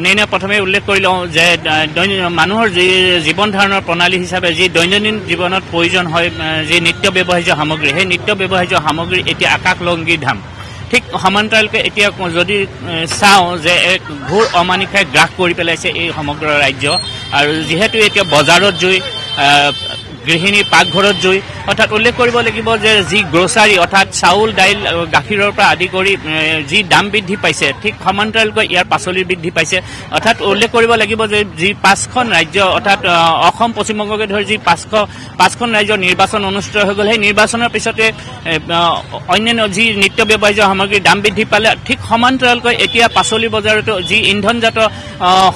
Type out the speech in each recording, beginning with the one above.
নেনে প্ৰথমে উল্লেখ কৰি লওঁ যে মানুহৰ যি জীৱন ধাৰণৰ প্ৰণালী হিচাপে যি দৈনন্দিন জীৱনত প্ৰয়োজন হয় যি নিত্য ব্যৱহাৰ্য সামগ্ৰী সেই নিত্য ব্যৱহাৰ্য সামগ্ৰী এতিয়া আকাশলংঘী দাম ঠিক সমান্তৰালকৈ এতিয়া যদি চাওঁ যে এক ঘোৰ অমানিশাই গ্ৰাস কৰি পেলাইছে এই সমগ্ৰ ৰাজ্য আৰু যিহেতু এতিয়া বজাৰত জুই গৃহিণীৰ পাকঘৰত জুই অৰ্থাৎ উল্লেখ কৰিব লাগিব যে যি গ্ৰচাৰী অৰ্থাৎ চাউল দাইল গাখীৰৰ পৰা আদি কৰি যি দাম বৃদ্ধি পাইছে ঠিক সমান্তৰালকৈ ইয়াৰ পাচলিৰ বৃদ্ধি পাইছে অৰ্থাৎ উল্লেখ কৰিব লাগিব যে যি 5খন ৰাজ্য অৰ্থাৎ অসম পশ্চিমবংগকে ধৰি যি 5খন ৰাজ্যৰ নিৰ্বাচন অনুষ্ঠিত হৈ গ'ল সেই নিৰ্বাচনৰ পিছতে অন্যান্য যি নিত্য ব্যৱহাৰ্য সামগ্ৰীৰ দাম বৃদ্ধি পালে ঠিক সমান্তৰালকৈ এতিয়া পাচলি বজাৰতো যি ইন্ধনজাত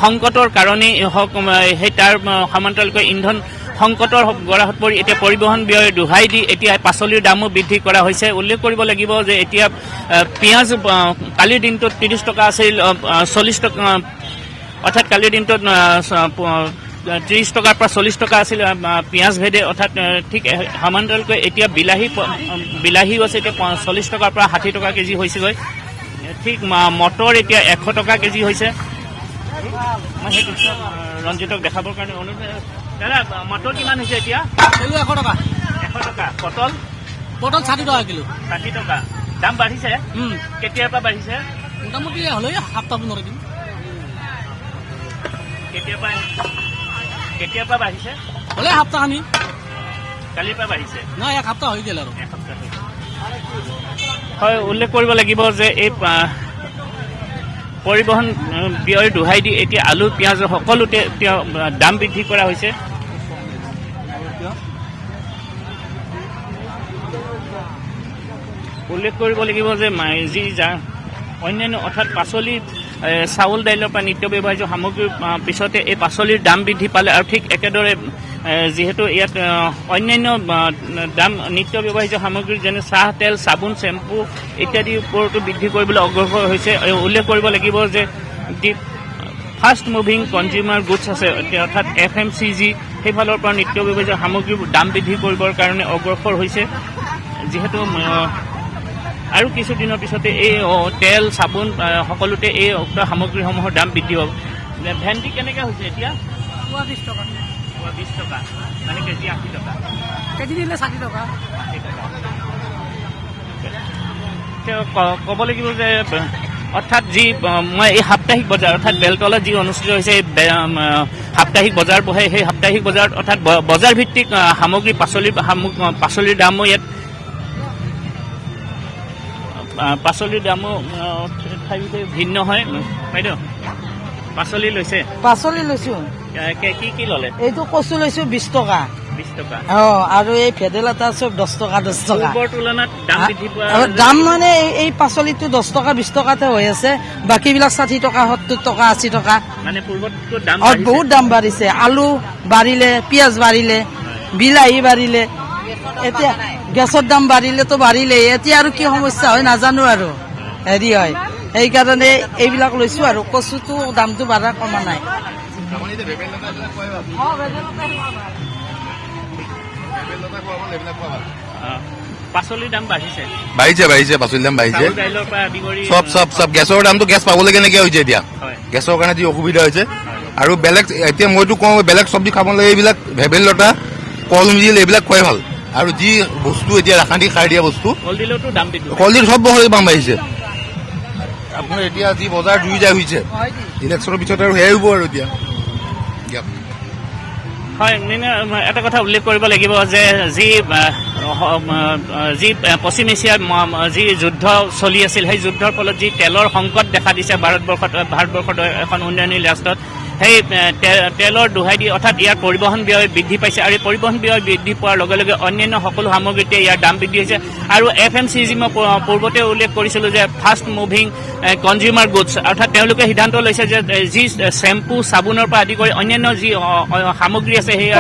সংকটৰ কাৰণেই হওক সেই তাৰ সমান্তৰালকৈ ইন্ধন সংকটৰ গৰাহত পৰি এতিয়া পৰিবহণ ব্যয় দুহাই দি এতিয়া পাচলিৰ দামো বৃদ্ধি কৰা হৈছে উল্লেখ কৰিব লাগিব যে এতিয়া পিঁয়াজ কালিৰ দিনটোত 30 টকা আছিল 40 টকা অৰ্থাৎ কালিৰ দিনটোত 30 টকাৰ পৰা 40 টকা আছিল পিঁয়াজ ভেদে অৰ্থাৎ ঠিক সমান্তৰালকৈ এতিয়া বিলাহীও আছে এতিয়া 40 টকাৰ পৰা 60 টকা কেজি হৈছেগৈ ঠিক মটৰ এতিয়া 100 টকা কেজি হৈছে মই সেইটো ৰঞ্জিতক দেখাবৰ কাৰণে অনুৰোধ দাদা মটৰ কিমান হৈছে এতিয়া 100 টকা 100 টকা পটল 60 টকা কিলো 60 টকা দাম বাঢ়িছে কেতিয়াৰ পৰা বাঢ়িছে মোটামুটি হলে সপ্তাহ 15 দিন কেতিয়াৰ পৰা বাঢ়িছে হলে সপ্তাহ খানি কালিৰ পৰা বাঢ়িছে নহয় এক সপ্তাহ হৈ গেল আৰু হয় উল্লেখ কৰিব লাগিব যে এই পৰিবহণ ব্যয় দুহাই দি এতিয়া আলু পিঁয়াজ সকলোতে দাম বৃদ্ধি কৰা হৈছে উল্লেখ কৰিব লাগিব যে যি অন্যান্য অৰ্থাৎ পাচলি চাউল দাইলৰ পৰা নিত্য ব্যৱহাৰ্য সামগ্ৰীৰ পিছতে এই পাচলিৰ দাম বৃদ্ধি পালে আৰু ঠিক একেদৰে যিহেতু ইয়াত অন্যান্য দাম নিত্য ব্যৱহাৰ্য সামগ্ৰী যেনে চাহ তেল চাবোন চেম্পু ইত্যাদিৰ ওপৰতো বৃদ্ধি কৰিবলৈ অগ্ৰসৰ হৈছে উল্লেখ কৰিব লাগিব যে যি ফাষ্ট মুভিং কনজিউমাৰ গুডছ আছে অৰ্থাৎ FMCG সেইফালৰ পৰা নিত্য ব্যৱহাৰ্য সামগ্ৰীৰ দাম বৃদ্ধি কৰিবৰ কাৰণে অগ্ৰসৰ হৈছে যিহেতু আৰু কিছুদিনৰ পিছতে এই তেল চাবোন সকলোতে এই উক্ত সামগ্ৰীসমূহৰ দাম বৃদ্ধি হ'ব ভেন্দি কেনেকৈ হৈছে এতিয়া 20 টকা 20 টকা মানে কেজি 80 টকা কেজি দিলে 60 টকা ক'ব লাগিব যে অৰ্থাৎ যি মই এই সাপ্তাহিক বজাৰ অৰ্থাৎ বেলতলাত যি অনুষ্ঠিত হৈছে সাপ্তাহিক বজাৰ বহে সেই সাপ্তাহিক বজাৰত অৰ্থাৎ বজাৰ ভিত্তিক সামগ্ৰী পাচলিৰ দামো ইয়াত পাচলিৰ দামো ঠাইতে ভিন্ন হয় বাইদেউ পাচলি লৈছে কি ল'লে এইটো কচু লৈছো 20 টকা 20 টকা আৰু এই ভেদাইলতা চব 10 টকা 10 টকা তুলনাত দাম বৃদ্ধি পোৱা দাম মানে এই পাচলিটো 10 টকা 20 টকাতে হৈ আছে বাকীবিলাক 60 টকা 70 টকা 80 টকা মানে পূৰ্বতকৈ দাম বহুত দাম বাঢ়িছে আলু বাঢ়িলে পিঁয়াজ বাঢ়িলে বিলাহী বাঢ়িলে এতিয়া গেছৰ দাম বাঢ়িলেতো বাঢ়িলেই এতিয়া আৰু কি সমস্যা হয় নাজানো আৰু হেৰি হয় সেইকাৰণে এইবিলাক লৈছো আৰু কচুটো দামটো বাঢ়া কমা নাই পাচলিৰ দাম বাঢ়িছে পাচলিৰ দাম বাঢ়িছে দাইলৰ পৰা আদি কৰি চব গেছৰ দামটো গেছ পাবলৈ কেনেকে হৈছে এতিয়া গেছৰ কাৰণে যি অসুবিধা হৈছে আৰু বেলেগ এতিয়া মইতো কওঁ বেলেগ চব্জি খাব লাগে এইবিলাক ভেবেলিলতা কলমিল এইবিলাক খোৱাই ভাল আৰু যি বস্তু এতিয়া ৰাসায়নিক সাৰ দিয়া বস্তু কলডিলতো দাম বৃদ্ধি কলডিল সব দাম বাঢ়িছে আপোনাৰ এতিয়া যি বজাৰ জুই যায় হৈছে ইলেকশ্যনৰ পিছত আৰু সেয়াই হ'ব আৰু এতিয়া হয় এটা কথা উল্লেখ কৰিব লাগিব যে যি পশ্চিম এছিয়াত যি যুদ্ধ চলি আছিল সেই যুদ্ধৰ ফলত যি তেলৰ সংকট দেখা দিছে ভাৰতবৰ্ষত এখন উন্নয়নী ৰাষ্ট্ৰত সেই তেলৰ দুহাই দি অৰ্থাৎ ইয়াৰ পৰিবহণ ব্যয় বৃদ্ধি পাইছে আৰু এই পৰিবহণ ব্যয় বৃদ্ধি পোৱাৰ লগে লগে অন্যান্য সকলো সামগ্ৰীতে ইয়াৰ দাম বৃদ্ধি হৈছে আৰু FMCG মই পূৰ্বতে উল্লেখ কৰিছিলোঁ যে ফাষ্ট মুভিং কনজিউমাৰ গুডছ অৰ্থাৎ তেওঁলোকে সিদ্ধান্ত লৈছে যে যি চেম্পু চাবোনৰ পৰা আদি কৰি অন্যান্য যি সামগ্ৰী আছে সেয়া